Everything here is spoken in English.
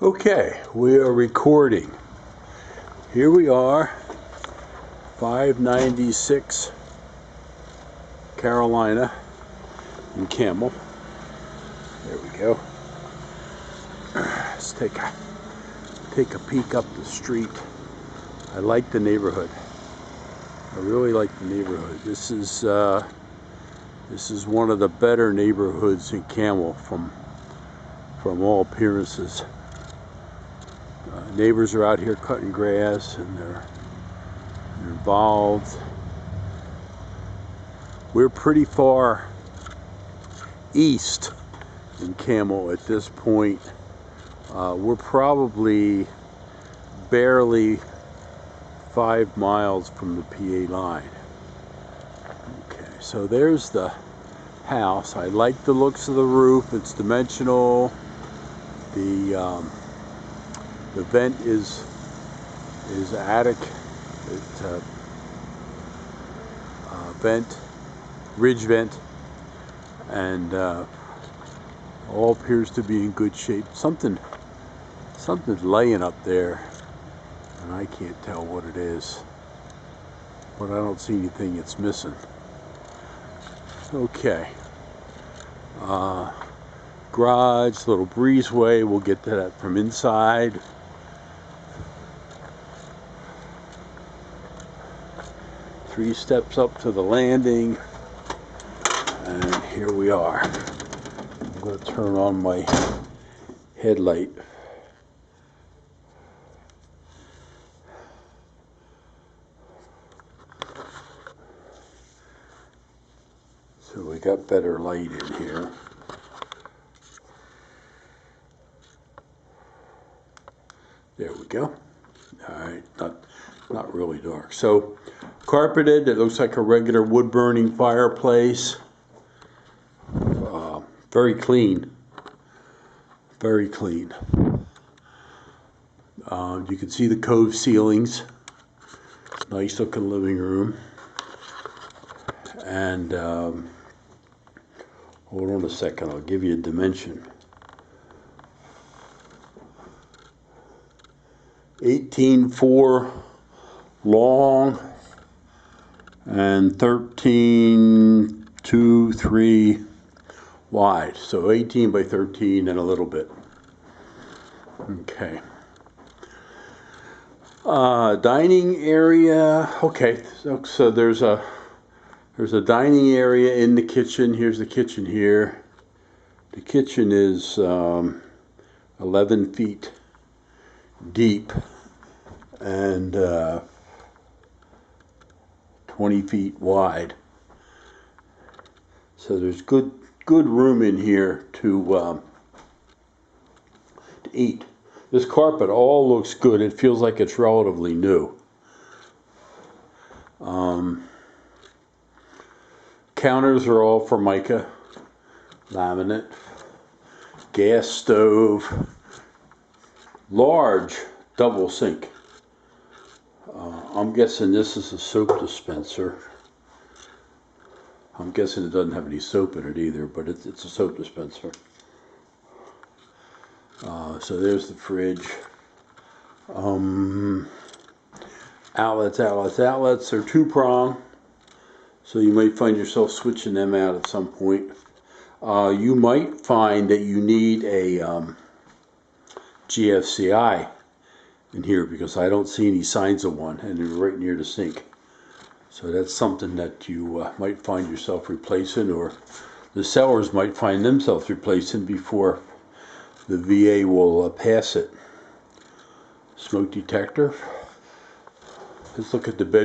Okay, we are recording. Here we are, 596 Karolina in Camel. There we go. Let's take a peek up the street. I like the neighborhood. I really like the neighborhood. This is one of the better neighborhoods in Camel from all appearances. Neighbors are out here cutting grass and they're involved. We're pretty far east in Camel at this point. We're probably barely 5 miles from the PA line. Okay, so there's the house. I like the looks of the roof. It's dimensional. The vent is attic. It's ridge vent, and all appears to be in good shape. Something's laying up there, and I can't tell what it is, but I don't see anything it's missing. Okay. Garage, little breezeway. We'll get to that from inside. Three steps up to the landing, and here we are. I'm going to turn on my headlight. So we got better light in here. There we go. All right, not really dark. So carpeted. It looks like a regular wood burning fireplace. Very clean. Very clean. You can see the cove ceilings. Nice looking living room. And hold on a second. I'll give you a dimension. 18.4 long and 13.23 wide. So 18 by 13 and a little bit. Okay. Dining area. Okay, so there's a dining area in the kitchen. Here's the kitchen here. The kitchen is 11 feet deep and 20 feet wide. So there's good room in here to eat. This carpet all looks good. It feels like it's relatively new. Counters are all Formica laminate. Gas stove. Large double sink. I'm guessing this is a soap dispenser. I'm guessing it doesn't have any soap in it either, but it's a soap dispenser. So there's the fridge. Outlets. They're two-prong, so you might find yourself switching them out at some point. You might find that you need a GFCI in here because I don't see any signs of one, and they're right near the sink. So that's something that you might find yourself replacing, or the sellers might find themselves replacing before the VA will pass it. Smoke detector. Let's look at the bed.